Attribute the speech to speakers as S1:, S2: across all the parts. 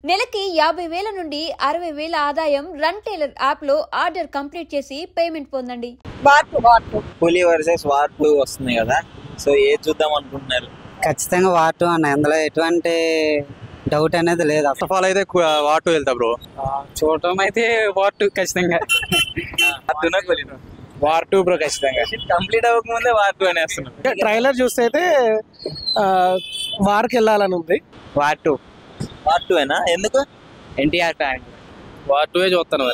S1: నెలకి 50,000 నుండి 60,000 ఆదాయం రన్ టైలర్ యాప్ లో ఆర్డర్ కంప్లీట్ చేసి పేమెంట్ పొందండి.
S2: కూలీ వర్సెస్ వార్ 2 వస్తుంది కదా, సో ఏది చూద్దాం అనుకుంటున్నారు?
S3: ఖచ్చితంగా వార్ 2 అన్న, అందులో ఎటువంటి డౌట్ అనేది లేదు.
S4: ఫస్ట్ ఆఫ్ ఆల్ అయితే వార్ 2 వెళ్తా బ్రో.
S3: చూడటం అయితే వార్ 2 ఖచ్చితంగా.
S4: వార్ 2 బ్రో ఖచ్చితంగా.
S2: కంప్లీట్ అవ్వకముందే వార్ 2 అనేస్తున్నాం.
S5: ట్రైలర్ చూస్తే అయితే వార్కి వెళ్ళాలని ఉంది.
S3: వార్ 2
S2: ఏనా? ఎందుకు?
S3: ఎన్టీఆర్ ఫ్యాన్.
S4: వార్ 2 చూస్తాను.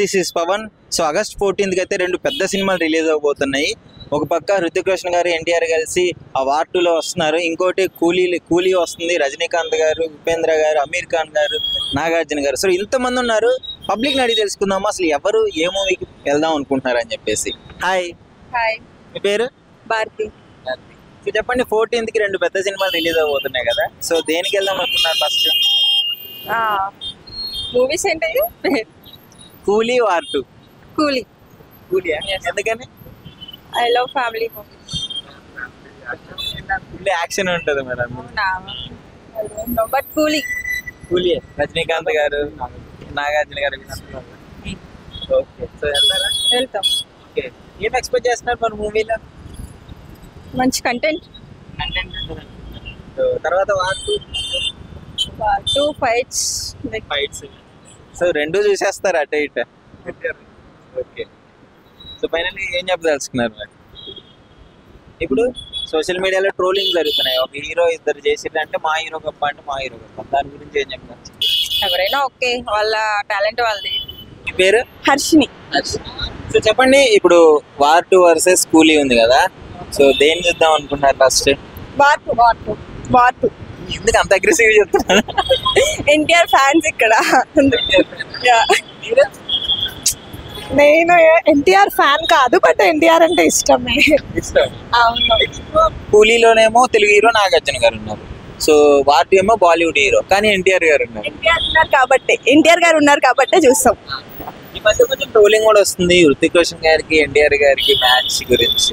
S2: This is Pawan. So August 14th కి అయితే 2 పెద్ద సినిమాలు రిలీజ్ అవబోతున్నాయి. ఒక పక్క హృతిక్ రోషన్ గారు, ఎన్టీఆర్ కలిసి ఆ వార్ 2లో వస్తున్నారు. ఇంకోటి కూలీ వస్తుంది, రజనీకాంత్ గారు, ఉపేంద్ర గారు, అమీర్ ఖాన్ గారు, నాగార్జున గారు. సో ఇంతమంది ఉన్నారు. పబ్లిక్ అడిగి తెలుసుకుందాము అసలు ఎవరు ఏ మూవీకి వెళ్దాం అనుకుంటున్నారు అని చెప్పేసి. హాయ్, మీ పేరు?
S6: భారతి.
S2: సో చెప్పండి, 14th కి 2 పెద్ద సినిమాలు రిలీజ్ అవబోతున్నాయి కదా, సో దేనికి వెళ్దాం అనుకున్నారు ఫస్ట్?
S6: మూవీస్ ఏంటి?
S2: కూలీ, వార్ 2.
S6: కూలీ.
S2: ఎందుకని?
S6: I love family movies.
S2: Full action ఉంటుంది మేడం.
S6: బట్ కూలీ.
S2: రజనీకాంత్ గారు, నాగార్జున గారు. ఓకే, సో వెళ్తారా?
S6: వెళ్తాం.
S2: ఓకే, ఏం ఎక్స్పెక్ట్ చేస్తున్నారు మన మూవీలో?
S6: మంచి కంటెంట్.
S2: తర్వాత వార్
S6: 2 ఫైట్స్.
S2: సో 2 చూసేస్తారు అటే ఇట. ఓకే, సో ఫైనల్లీ ఏం చెప్పదలుచుకున్నారు మరి? ఇప్పుడు సోషల్ మీడియాలో ట్రోలింగ్ జరుగుతున్నాయి. ఒక హీరో ఇద్దరు చేసిరంటే మా హీరో గొప్ప అంటే మా హీరో గొప్ప. దాని గురించి ఏం చెప్తారు?
S6: ఎవరైనా ఓకే, వాళ్ళ టాలెంట్ వాళ్ళది.
S2: మీ పేరు?
S6: హర్షిని.
S2: సో చెప్పండి, ఇప్పుడు వార్ 2 వర్సెస్ కూలీ ఉంది కదా, సో దేన్ని చూద్దాం అనుకుంటున్నారు ఫస్ట్?
S6: వార్ 2.
S2: ఎందుకు అంత అగ్రెసివ్ చెప్తున్నారు?
S6: ఎన్టీఆర్ ఫ్యాన్స్ ఇక్కడ.
S5: నేను ఎన్టీఆర్ ఫ్యాన్ కాదు, బట్ ఎన్టీఆర్ అంటే ఇష్టమే.
S2: కూలీలోనేమో తెలుగు హీరో నాగార్జున గారు ఉన్నారు. సో వార్ 2 ఏమో బాలీవుడ్ హీరో, కానీ ఎన్టీఆర్ గారు ఉన్నారు.
S6: ఎన్టీఆర్ గారు ఉన్నారు కాబట్టి చూస్తాం.
S2: ఈ మధ్య కొంచెం ట్రోలింగ్ కూడా వస్తుంది హృతిక్ రోషన్ గారికి, ఎన్టీఆర్ గారికి మ్యాచ్ గురించి.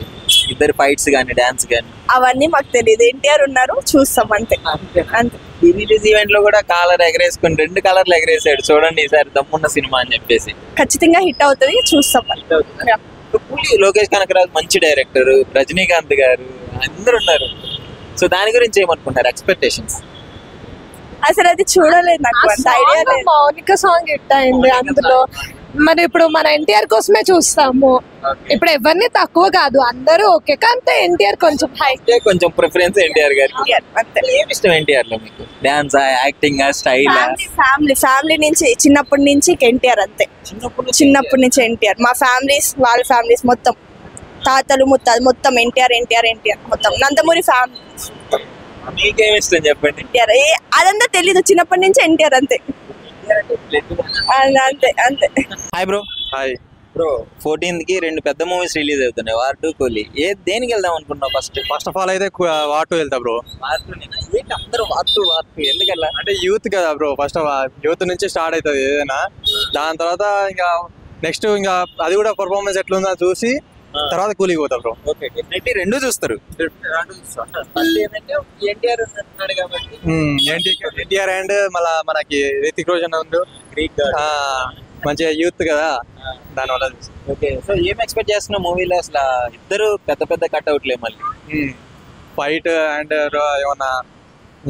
S2: ఇద్దరు ఫైట్స్ కానీ డాన్స్ కానీ
S6: అవన్నీ మాకు తెలియదు. ఎన్టీఆర్ ఉన్నారు, చూస్తాం అంతే.
S2: రిలీజ్ ఈవెంట్ లో కూడా కాలర్ ఎగరేసుకుని 2 కలర్లు ఎగరేసాడు. చూడండి ఈసారి దమ్మున్న సినిమా అని చెప్పేసి.
S6: ఖచ్చితంగా హిట్ అవుతుంది, చూస్తాం.
S2: లోకేష్ కనకరాజు మంచి డైరెక్టర్, రజనీకాంత్ గారు అందరు ఉన్నారు. సో దాని గురించి ఏమనుకుంటారు? ఎక్స్పెక్టేషన్స్?
S6: అసలు అది చూడలేదు, నాకు అంత ఐడియా లేదు.
S5: మౌనిక సాంగ్ హిట్ అయింది అందులో. మరి ఇప్పుడు మన ఎన్టీఆర్ కోసమే చూస్తాము. ఇప్పుడు ఎవరిని తక్కువ కాదు, అందరూ ఓకే, కానీ ఎన్టీఆర్ కొంచెం హై,
S2: కొంచెం ప్రిఫరెన్స్ ఎన్టీఆర్ గారికి. ఏమి ఇష్టం ఎన్టీఆర్ లో మీకు? Dance, acting, style?
S6: ఫ్యామిలీ నుంచి, చిన్నప్పటి నుంచి ఎన్టీఆర్ అంతే. చిన్నప్పటి నుంచి ఎన్టీఆర్. మా ఫ్యామిలీస్, వాళ్ళ ఫ్యామిలీస్ మొత్తం, తాతలు ముత్తాలు మొత్తం ఎన్టీఆర్ మొత్తం. నందమూరి ఫ్యామిలీ.
S2: మీకేమి ఇష్టం చెప్పండి?
S6: ఎన్టీఆర్. అదంతా తెలీదు, చిన్నప్పటి నుంచి ఎన్టీఆర్ అంతే. అంతే.
S2: Hi bro.
S4: Hi
S2: bro, 14th కి 2 పెద్ద మూవీస్ రిలీజ్ అవుతున్నాయి, వార్ 2, కూలీ. దేనికి వెళ్దాం అనుకుంటున్నావు ఫస్ట్?
S4: ఫస్ట్ ఆఫ్ ఆల్ అయితే వార్ 2 వెళ్తా బ్రో.
S2: వార్ 2 ఏంటి అందరూ వార్ 2 ఎందుకల్లా?
S4: అంటే యూత్ కదా బ్రో, ఫస్ట్ యూత్ నుంచి స్టార్ట్ అవుతుంది ఏదైనా. దాని తర్వాత ఇంకా నెక్స్ట్ ఇంకా అది కూడా పర్ఫార్మెన్స్ ఎట్లుందో చూసి తర్వాత కూలీకి పోతా బ్రో.
S2: ఓకే, డెఫినెట్లీ 2 చూస్తారు.
S4: ఎన్టీఆర్ అండ్ మళ్ళా మనకి రితిక్ రోషన్ ఉండు, మంచిగా యూత్ కదా, దానివల్ల.
S2: ఓకే, సో ఏం ఎక్స్పెక్ట్ చేస్తున్నా మూవీలో? అసలు ఇద్దరు పెద్ద పెద్ద కట్అవుట్లే, మళ్ళీ
S4: ఫైట్ అండ్ ఏమన్నా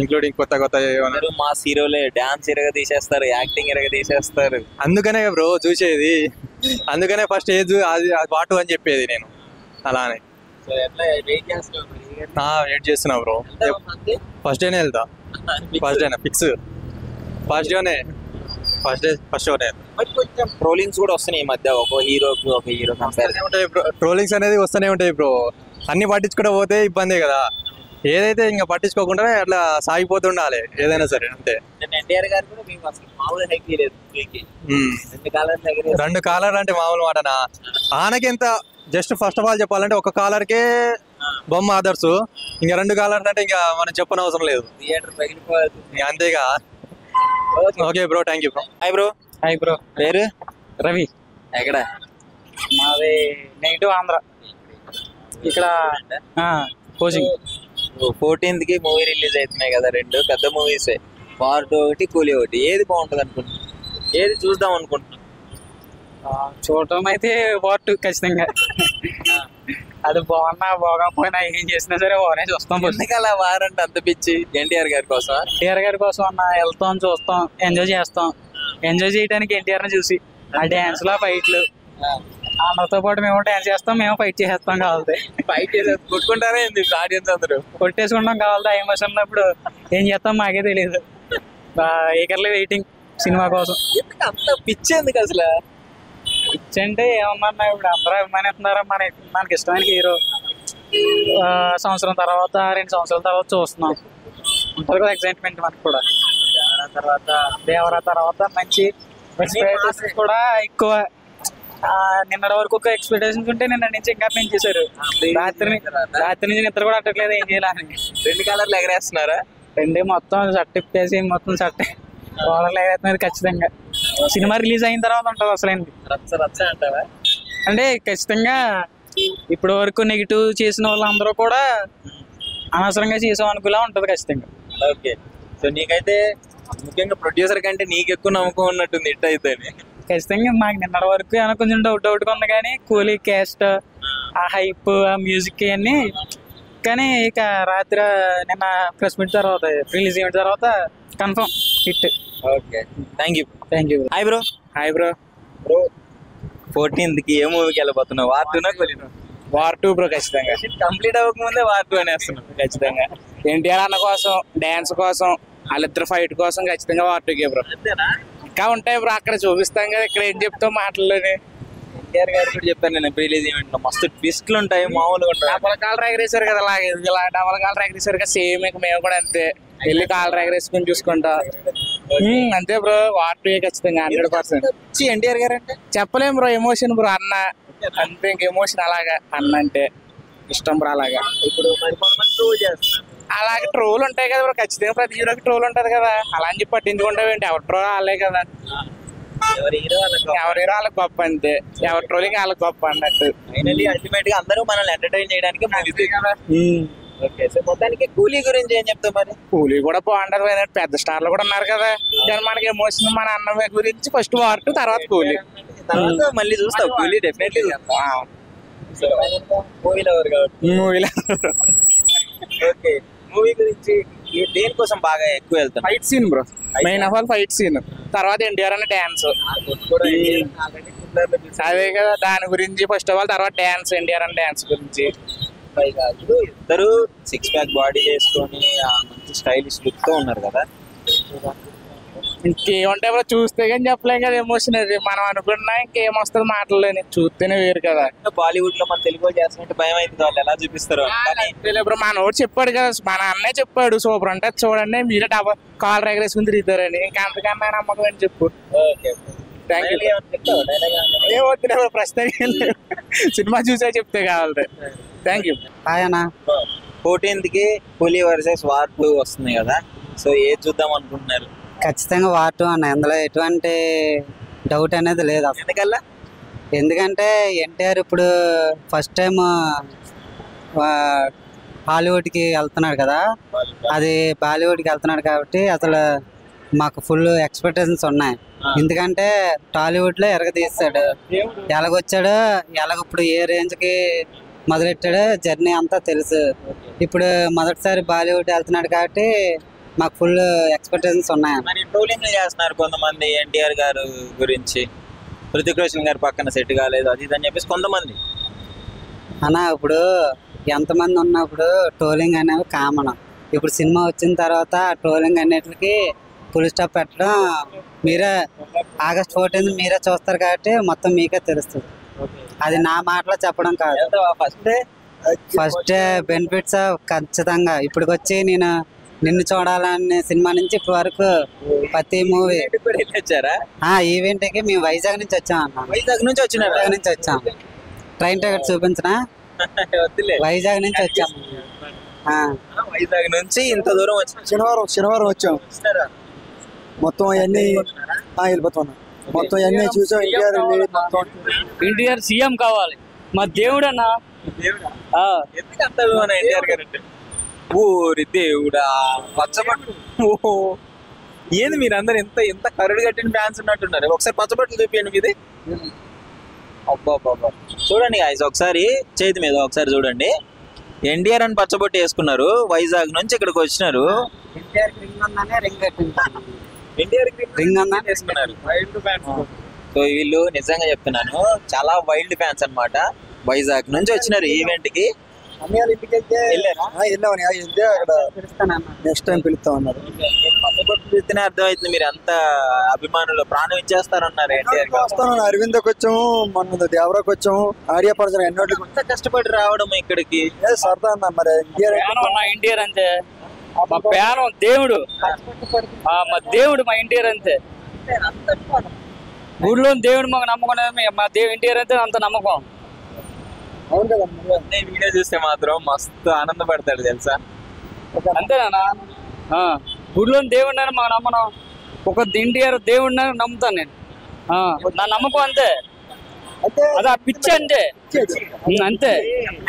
S4: ఇంక్లూడింగ్ కొత్త ఏమన్నా
S2: మాస్ హీరోలే. డాన్స్ ఎరగ తీసేస్తారు, యాక్టింగ్ ఎరగ తీసేస్తారు.
S4: అందుకనే బ్రో చూసేది. అందుకనే ఫస్ట్ ఏజ్ అది వార్ 2 అని చెప్పేది నేను. అలానే వెయిట్ చేస్తున్నా బ్రో. ఫస్ట్ డేనే వెళ్తా. ఫస్ట్ డేనే ఫిక్స్. ఫస్ట్ డేనే.
S2: కొంచెం ట్రోలింగ్స్ కూడా వస్తున్నాయి ఈ మధ్య, ఒక హీరో కంపేర్
S4: ఉంటాయి బ్రో. ట్రోలింగ్స్ అనేది వస్తూనే ఉంటాయి బ్రో. అన్ని పట్టించుకుంటూ పోతే ఇబ్బందే కదా. ఏదైతే ఇంకా పట్టించుకోకుండా అట్లా సాగిపోతుండాలి ఏదైనా సరే, అంతే.
S2: ఎన్టీఆర్ గారు కూడా మీకు అసలు మామూలు హైక్ లేదు.
S4: 2 కాలర్ అంటే మామూలు మాటనా? ఆనకెంత జస్ట్ ఫస్ట్ ఆఫ్ ఆల్ చెప్పాలంటే ఒక కాలర్కే బొమ్మ ఆదర్సు, ఇంకా 2 కాలర్స్ అంటే ఇంకా మనం చెప్పనవసరం లేదు.
S2: థియేటర్ పగిలిపోతుంది
S4: అంతేగా. Okay bro, thank you bro.
S2: Hi bro. పేరు?
S3: రవి.
S2: ఎక్కడ?
S3: మాది నెగిటివ్ ఆంధ్ర. ఇక్కడ కోచింగ్.
S2: 14th కి మూవీ రిలీజ్ అవుతున్నాయి కదా, రెండు పెద్ద మూవీసే, వార్ 2 ఒకటి, కూలీ ఒకటి. ఏది బాగుంటుంది అనుకుంటున్నాను, ఏది చూద్దాం అనుకుంటున్నాను?
S7: చూడటం అయితే వార్ ఖచ్చితంగా. అది బాగున్నా బాగోకపోయినా ఏం చేసినా సరే వారే చూస్తాం.
S2: ఎందుకలా వార్ అంటే అంత పిచ్చి? ఎన్టీఆర్ గారి కోసం.
S7: ఎన్టీఆర్ గారి కోసం అన్న వెళ్తాం, చూస్తాం, ఎంజాయ్ చేస్తాం. ఎంజాయ్ చేయడానికి ఎన్టీఆర్ని చూసి ఆ డ్యాన్స్లో ఫైట్లు, అందరితో పాటు మేము డ్యాన్స్ చేస్తాం, మేము ఫైట్ చేసేస్తాం. కావాలి
S2: ఫైట్ కొట్టుకుంటారా ఆడియన్స్ అందరూ?
S7: కొట్టేసుకుంటాం. కావాలి ఆ ఎమోషన్ ఉన్నప్పుడు ఏం చేస్తాం మాకే తెలియదు. ఈగర్లీ వెయిటింగ్ సినిమా కోసం.
S2: అంత పిచ్చి ఎందుకు అసలు?
S7: పిచ్చి అంటే ఏమన్నా ఇప్పుడు అందరూ అభిమానిస్తున్నారా మనకి ఇష్టమైన హీరో. సంవత్సరం తర్వాత 2 సంవత్సరాల తర్వాత చూస్తున్నాం, ఉంటుంది కదా ఎక్సైట్మెంట్ మనకు కూడా. దేవరా తర్వాత మంచి ఎక్స్పెక్టేషన్స్ కూడా ఎక్కువ. నిన్నటి వరకు ఒక ఎక్స్పెక్టేషన్స్ ఉంటే నిన్న నుంచి ఇంకా పెంచేశారు. రాత్రి నుంచి నిద్ర కూడా అట్టట్లేదు, ఏం చేయాలని.
S2: 2 కలర్లు ఎగరేస్తున్నారా?
S7: మొత్తం షర్ట్ ఇప్పేసి మొత్తం షర్ట్ కాలర్లు ఎగరేస్తున్నారు ఖచ్చితంగా. సినిమా రిలీజ్ అయిన తర్వాత ఉంటుంది అసలేంది
S2: రచ్చ అంటావా?
S7: అంటే ఖచ్చితంగా ఇప్పటి వరకు నెగిటివ్ చేసిన వాళ్ళందరూ కూడా అనవసరంగా చేసాం అనుకులా ఉంటుంది ఖచ్చితంగా.
S2: ఓకే, సో నీకైతే ముఖ్యంగా ప్రొడ్యూసర్ కంటే నీకు ఎక్కువ నమ్మకం ఉన్నట్టుంది హిట్ అయితే.
S7: ఖచ్చితంగా మాకు నిన్నటి వరకు ఏమైనా కొంచెం డౌట్గా ఉంది, కానీ కూలీ క్యాస్ట్, ఆ హైప్, ఆ మ్యూజిక్ అన్నీ. కానీ ఇక రాత్రి నిన్న ప్రెస్ మీట్ తర్వాత రిలీజ్ అయిన తర్వాత confirm hit.
S2: Okay, thank you.
S7: Hi bro.
S2: Bro 14th కి ఏ మూవీకి వెళ్ళిపోతున్నావు? వార్ 2 కూలీనా?
S7: వార్ 2 బ్రో ఖచ్చితంగా.
S2: కంప్లీట్ అవ్వకముందే వార్ 2 అనేస్తున్నావు.
S7: ఖచ్చితంగా ఎన్టీఆర్ అన్న కోసం, డాన్స్ కోసం, వాళ్ళిద్దరు ఫైట్ కోసం ఖచ్చితంగా వార్ 2 బ్రో. ఇంకా ఉంటాయి బ్రో, అక్కడ చూపిస్తాం కదా, ఇక్కడ ఏం చెప్తాం మాటల్లోనే.
S2: ఎన్టీఆర్ గారు కూడా చెప్పాను నేను రిలీజ్ ఈవెంట్ లో, మస్తు ట్విస్ట్లు ఉంటాయి, మామూలుగా ఉంటాయి.
S7: డబల్ కాలర్ ఎగరేసారు కదా, ఇలా డబల్ కాలర్ ఎగరేసారు కదా, సేమ్ ఇక మేము కూడా అంతే వెళ్ళి కాలర్ ఎగరేసుకుని చూసుకుంటా అంతే బ్రో. వార్ 2 ఖచ్చితంగా 100%.
S2: ఎన్టీఆర్ గారు అంటే
S7: చెప్పలేం బ్రో, ఎమోషన్ బ్రో. అన్న అంతే, ఇంక ఎమోషన్ అలాగా. అన్న అంటే ఇష్టం బ్రో. అలాగా
S2: ఇప్పుడు మరి కొంతమంది ట్రోల్ చేస్తున్నారు.
S7: అలాగే ట్రోల్ ఉంటాయి కదా బ్రో, ఖచ్చితంగా ప్రతి హీరోకి ట్రోల్ ఉంటది కదా. అలా అని చెప్పి పట్టించుకుంటావేంటి? ఎవరి ట్రోల్ వాళ్ళే కదా,
S2: ఎవరి హీరో
S7: వాళ్ళకి గొప్ప అంతే, ఎవరి ట్రోలింగ్ వాళ్ళకి గొప్ప అన్నట్టు.
S2: ఫైనల్లీ అల్టిమేట్ గా అందరూ మనల్ని ఎంటర్టైన్ చేయడానికి మూవీస్ కదా. ఓకే, సో మొత్తానికి కూలీ గురించి ఏం చెప్తావు మరి?
S7: కూలీ కూడా బాగుంటది, పెద్ద స్టార్లు కూడా ఉన్నారు కదా. కానీ మనకి ఎమోషన్ మన అన్న గురించి ఫస్ట్ వార్ 2, తర్వాత కూలీ,
S2: తర్వాత మళ్ళీ చూస్తావు కూలీ డెఫినెట్లీ. మూవీలో
S7: మూవీలో.
S2: ఓకే, మూవీ గురించి దేనికోసం బాగా ఎక్కువ వెళ్తాను?
S7: Fight scene bro, main of all fight scene. తర్వాత ఎన్టీఆర్ అనే డాన్స్, అదే కదా దాని గురించి ఫస్ట్ ఆఫ్ ఆల్. తర్వాత డాన్స్, ఎన్టీఆర్ అనే డాన్స్ గురించి.
S2: ఇద్దరు 6 ప్యాక్ బాడీ చేసుకొని మంచి స్టైలిష్ లుక్ తో ఉన్నారు కదా.
S7: ఇంకేముంటాయి బ్రో, చూస్తే కానీ చెప్పలేం కదా ఎమోషన్. అది మనం అనుకున్నా ఇంకేం వస్తుంది మాటల్లోని, చూస్తేనే వేరు కదా.
S2: బాలీవుడ్ లో మన తెలుగు చేస్తున్నట్టు భయం అయితే వాళ్ళు ఎలా చూపిస్తారు
S7: బ్రో. మన వాడు చెప్పాడు కదా, మన అన్నే చెప్పాడు సూపర్ అంటే చూడండి మీరే డబల్ కాల్ ఎగరేసుకుని తిరుగుతారని. ఇంకా అంతకన్నా నమ్మకం అని చెప్పు. Thank you. వద్దు ప్రస్తుతానికి సినిమా చూసే చెప్తే కావాలి. Thank you.
S3: ఆయన
S2: 14th కి కూలీ వర్సెస్ వార్ 2 వస్తుంది కదా, సో ఏది చూద్దాం అనుకుంటున్నారు?
S3: ఖచ్చితంగా వార్ 2 అన్న, అందులో ఎటువంటి డౌట్ అనేది లేదు అసలు.
S2: ఎందుకల్లా?
S3: ఎందుకంటే ఎన్టీఆర్ ఇప్పుడు ఫస్ట్ టైం హాలీవుడ్కి వెళ్తున్నాడు కదా, అది బాలీవుడ్కి వెళ్తున్నాడు కాబట్టి అసలు మాకు ఫుల్ ఎక్స్పెక్టేషన్స్ ఉన్నాయి. ఎందుకంటే టాలీవుడ్లో ఎరగదీస్తాడు, ఎలాగొచ్చాడు, ఎలాగప్పుడు ఏ రేంజ్కి మొదలెట్టాడు, జర్నీ అంతా తెలుసు. ఇప్పుడు మొదటిసారి బాలీవుడ్ వెళ్తున్నాడు కాబట్టి మాకు ఫుల్ ఎక్స్పెక్టేషన్స్ ఉన్నాయి.
S2: మరి ట్రోలింగ్ చేస్తున్నారు కొంతమంది ఎన్టీఆర్ గారు గురించి, హృతిక్ రోషన్ గారు పక్కన సెట్ కాలేదు అది ఇది అని చెప్పేసి కొంతమంది.
S3: అన్న ఇప్పుడు ఎంతమంది ఉన్నప్పుడు ట్రోలింగ్ అనేవి కామన్. ఇప్పుడు సినిమా వచ్చిన తర్వాత ట్రోలింగ్ అన్నిటికి ఫుల్ స్టాప్ పెట్టడం మీరే August 14 మీరే చూస్తారు కాబట్టి మొత్తం మీకే తెలుస్తుంది. అది నా మాటలో చెప్పడం కాదు. ఫస్ట్ బెనిఫిట్స్ ఖచ్చితంగా ఇప్పటికొచ్చి నేను నిన్ను చూడాలనే సినిమా నుంచి ఇప్పటి వరకు ప్రతి మూవీ ఈవెంట్ కి మేము వైజాగ్ నుంచి వచ్చాం అన్న.
S2: వైజాగ్ నుంచి
S3: వచ్చాం. ట్రైన్ టికెట్ చూపించిన వైజాగ్ నుంచి వచ్చాం.
S2: వైజాగ్ నుంచి ఇంత దూరం వచ్చి
S8: శనివారం వచ్చాం. మొత్తం అవన్నీ వెళ్ళిపోతున్నా, మొత్తం అవన్నీ చూసాం.
S7: ఎన్టీఆర్ సీఎం కావాలి, మా దేవుడు అన్న.
S2: ఊరి దేవుడా పచ్చబట్టలు. ఓహో ఏంది మీరు అందరు ఎంత ఎంత కరుడు కట్టిన ఫ్యాన్స్ ఉన్నట్టున్నారు. ఒకసారి పచ్చబట్టలు చూపించండి మీది. అబ్బా చూడండి గాయ్స్, ఒకసారి చేతి మీద ఒకసారి చూడండి. ఎన్టీఆర్ అని పచ్చబొట్టు వేసుకున్నారు. వైజాగ్ నుంచి ఇక్కడికి వచ్చినారు.
S3: ఎన్టీఆర్ రింగ్ ఉందనే రింగ్ కట్టింది.
S2: ఎన్టీఆర్
S3: రింగ్ ఉందని
S2: వేసుకున్నారు. సో వీళ్ళు నిజంగా చెప్తున్నాను చాలా వైల్డ్ ఫ్యాన్స్ అన్నమాట. వైజాగ్ నుంచి వచ్చినారు ఈవెంట్ కి.
S8: ఇంటికి వెళ్తే వెళ్ళామని వెళ్తే అక్కడ నెక్స్ట్ టైం పిలుస్తా ఉన్నారు.
S2: పచ్చబొట్టు చూస్తేనే అర్థమవుతుంది మీరు ఎంత అభిమానులు, ప్రాణం ఇచ్చేస్తారన్నారు ఎన్టీఆర్.
S8: వస్తాను అరవిందకి వచ్చాము, మొన్న దేవరాకి వచ్చాము, ఆడియా పరచన ఎన్నోటి
S2: ఎంత కష్టపడి రావడం ఇక్కడికి.
S8: సరదా అన్న మరి
S7: ఎన్టీఆర్ అంతే మా ప్యానం దేవుడు, మా దేవుడు మా ఎన్టీఆర్ అంతే. ఊళ్ళో దేవుడు మాకు నమ్మకం, మా ఎన్టీఆర్ అయితే అంత నమ్మకం.
S8: అవును కదా.
S2: వీడియో చూస్తే మాత్రం మస్తు ఆనందపడతాడు తెలుసా.
S7: అంతేనా ఊళ్ళో దేవుడిని మాకు నమ్మను. ఒక ఎన్టీఆర్ దేవుడిని నమ్ముతాను నేను. నా నమ్మకం అంతే, అదే ఆ పిచ్చి అంతే అంతే,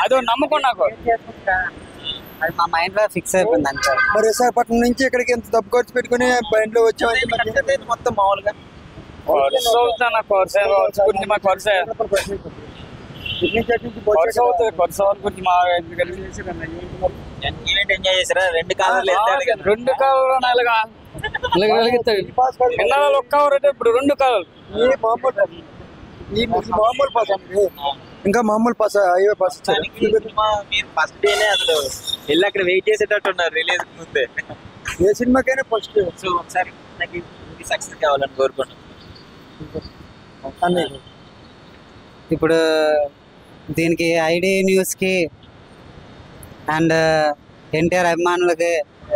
S7: అదో నమ్మకం నాకు.
S3: అది మా మైండ్ లో ఫిక్స్ అయిపోయింది అంతే.
S8: మరి విశాఖపట్నం నుంచి ఇక్కడికి ఎంత డబ్బు ఖర్చు పెట్టుకుని బండిలో వచ్చామని
S2: మొత్తం మామూలుగా ఎంజాయ్ చేసారా? రెండు కాలాలు
S7: ఒక్క కవర్ అయితే ఇప్పుడు రెండు కాలాలు.
S8: మామూలు పాస్ ఇంకా మామూలు పాస్ హైవే పాస్.
S2: మీరు ఫస్ట్ డేనే అసలు వెళ్ళి అక్కడ వెయిట్ చేసేటట్టు ఉన్నారు రిలీజ్ ముందే.
S8: ఏ సినిమాకైనా ఫస్ట్.
S2: సో ఒకసారి నాకు సక్సెస్ కావాలని కోరుకున్నాను.
S3: ఇప్పుడు దీనికి ఐడి న్యూస్కి అండ్ ఎన్టీఆర్ అభిమానులకి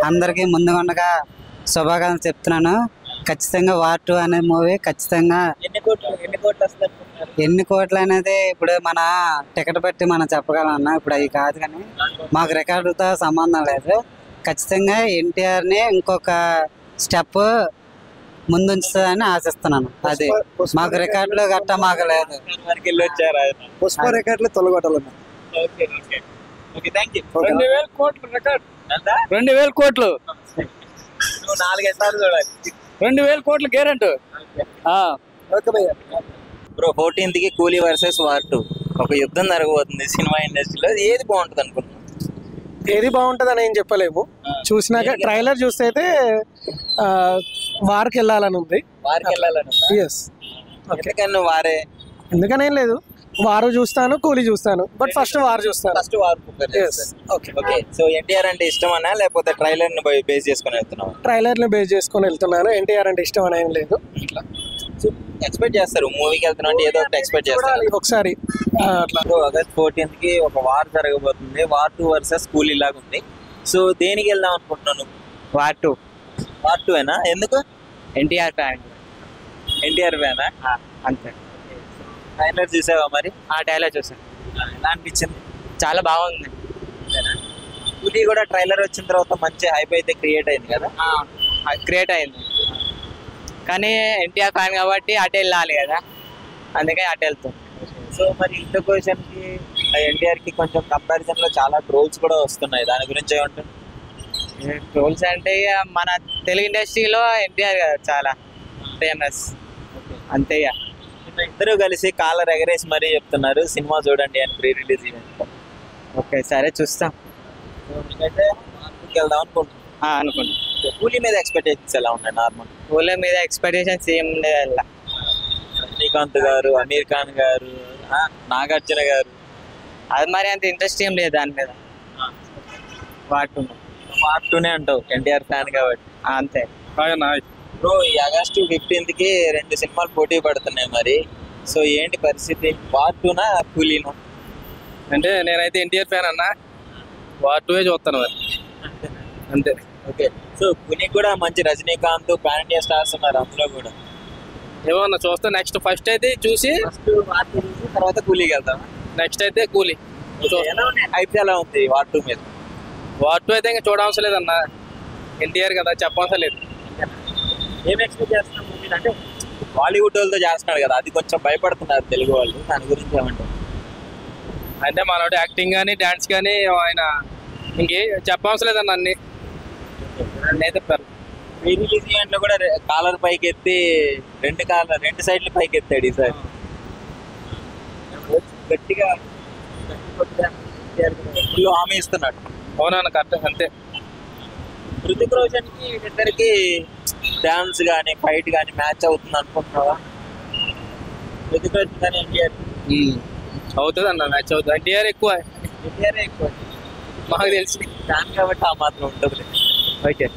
S3: అందరికీ ముందుగా శుభాకాంక్షలు చెప్తున్నాను. ఖచ్చితంగా వార్ 2 అనే మూవీ ఖచ్చితంగా ఎన్ని కోట్లు అనేది ఇప్పుడు మన టికెట్ బట్టి మనం చెప్పగలం అన్న. ఇప్పుడు అవి కాదు, కానీ మాకు రికార్డుతో సంబంధం లేదు. ఖచ్చితంగా ఎన్టీఆర్ని ఇంకొక స్టెప్ ముందుంచుతుందని ఆశిస్తున్నాను. అది మాకు రికార్డులు గట్టా మాకు లేదు.
S8: పుష్ప రికార్డులు తొలగొట్టాలన్నా.
S7: 2000 కోట్లు రికార్డ్. 2000 కోట్లు
S2: 4 సార్లు చూడాలి.
S7: 2000 కోట్లు గ్యారెంటీ.
S2: బ్రో 14th కి కూలీ వర్సెస్ వార్ 2 ఒక యుద్ధం జరగబోతుంది సినిమా ఇండస్ట్రీలో. ఏది బాగుంటుంది అనుకుంటున్నాను?
S9: ఏది బాగుంటుంది అని ఏం చెప్పలేము. చూసినాక ట్రైలర్ చూస్తే అయితే వార్కి వెళ్ళాలని ఉంది.
S2: వారికి వెళ్ళాలని వారే
S9: ఎందుకనేం లేదు. వారు చూస్తాను, కూలీ చూస్తాను, బట్ ఫస్ట్ వారు చూస్తాను.
S2: First war. Okay. So NTR అంటే ఇష్టం అన్నా లేకపోతే ట్రైలర్ ని బేస్ చేసుకుని వెళ్తున్నావు?
S9: ట్రైలర్ ని బేస్ చేసుకుని వెళ్తున్నాను. ఎన్టీఆర్ అంటే ఇష్టం అని ఏం లేదు.
S2: ఎక్స్పెక్ట్ చేస్తారు మూవీకి వెళ్తున్నా అంటే ఏదో ఒకటి ఎక్స్పెక్ట్ చేస్తారు
S9: ఒకసారి.
S2: ఆగస్ట్ 14th కి ఒక వార్ జరగబోతుంది. వార్ 2 వర్సెస్ కూలీ లాగా ఉంది. సో దేనికి వెళ్దాం అనుకుంటున్నాను?
S3: వార్ 2.
S2: వార్ 2 ఏనా? ఎందుకు?
S3: ఎన్టీఆర్ ఫ్యాన్.
S2: ఎన్టీఆర్ ఫ్యానా?
S3: అంతే.
S2: ట్రైలర్ చూసావా మరి?
S3: ఆ ట్రైలర్ చూసాను.
S2: ఎలా అనిపించింది?
S3: చాలా బాగుంది.
S2: కూలీ కూడా ట్రైలర్ వచ్చిన తర్వాత మంచి హైప్ అయితే క్రియేట్ అయింది కదా.
S3: క్రియేట్ అయింది, కానీ ఎన్టీఆర్ ఫ్యాన్ కాబట్టి అటు వెళ్ళాలి కదా, అందుకే అటు వెళ్తాం.
S2: సో మరి ఇంత క్వశ్చన్ కి ఎన్టీఆర్ కి కొంచెం కంపారిజన్ లో చాలా ట్రోల్స్ కూడా వస్తున్నాయి. దాని గురించి ఏమంటారు?
S3: ట్రోల్స్ అంటే ఇక మన తెలుగు ఇండస్ట్రీలో ఎన్టీఆర్ కదా చాలా ఫేమస్, అంతే.
S2: ఇద్దరు కలిసి కాలర్ ఎగరేసి మరీ చెప్తున్నారు సినిమా చూడండి అని ప్రీ రిలీజ్ ఈవెంట్.
S3: ఓకే సరే చూస్తాం.
S2: అయితే వెళ్దాం అనుకుంటున్నాను. కూలీ మీద ఎక్స్పెక్టేషన్స్ ఎలా ఉన్నాయి? నార్మల్
S3: కూలీ మీద ఎక్స్పెక్టేషన్స్ ఏం ఉండదు.
S2: రజనీకాంత్ గారు, అమీర్ ఖాన్ గారు, నాగార్జున గారు,
S3: అది మరి అంత ఇంట్రెస్ట్ ఏం లేదు దాని మీద. వార్
S2: 2నే అంటావు ఎన్టీఆర్ ఫ్యాన్ కాబట్టి.
S3: అంతే.
S2: బ్రో ఈ ఆగస్ట్ 15th కి 2 సినిమాలు పోటీ పడుతున్నాయి మరి. సో ఏంటి పరిస్థితి? వార్ 2నా కూలీనా?
S7: అంటే నేనైతే ఎన్టీఆర్ ఫ్యాన్ అన్నా, వార్ 2 చూస్తాను మరి అంతే.
S2: ఓకే. సో కూలీ కూడా మంచి రజనీకాంత్ పాన్ ఇండియా స్టార్స్ ఉన్నారు అందులో కూడా.
S7: ఏమన్నా చూస్తా. నెక్స్ట్ ఫస్ట్ అయితే చూసి
S2: తర్వాత కూలీకి వెళ్తాం.
S7: నెక్స్ట్ అయితే కూలీ.
S2: హైప్ ఎలా ఉంది వార్ 2 మీద?
S7: వార్ 2 అయితే ఇంకా చూడవలసిన లేదన్నా, ఎన్టీఆర్ కదా చెప్పవలసిన లేదు.
S2: ఏం ఎక్స్పెక్ట్ చేస్తున్నాం మూవీ అంటే? బాలీవుడ్ వాళ్ళతో చేస్తున్నాడు కదా, అది కొంచెం భయపడుతున్నారు తెలుగు వాళ్ళు. దాని గురించి ఏమంటారు?
S7: అంటే మనోడు యాక్టింగ్ కానీ డాన్స్ కానీ ఆయన
S10: ఇంకే చెప్పవసరం లేదన్న అన్ని అయితే
S2: ప్రీ రిలీజ్ ఈవెంట్ లో కూడా కాలర్ పైకి ఎత్తి రెండు సైడ్లు పైకి ఎత్తాడు ఈసారి గట్టిగా ఫుల్ హామీ ఇస్తున్నాడు.
S10: అవునన్న కరెక్ట్ అంతే.
S2: హృతిక్ రోషన్ కి ఇద్దరికి డాన్స్ కానీ ఫైట్ కానీ మ్యాచ్ అవుతుంది అనుకుంటున్నావా? హృతిక్ రోషన్ కానీ ఎన్టీఆర్
S10: అవుతుంది అన్న, మ్యాచ్ అవుతుంది. ఎన్టీఆర్ ఎక్కువ
S2: మాకు తెలిసి దాని కాబట్టి ఆ మాత్రం ఉంటుంది.
S10: ఓకే.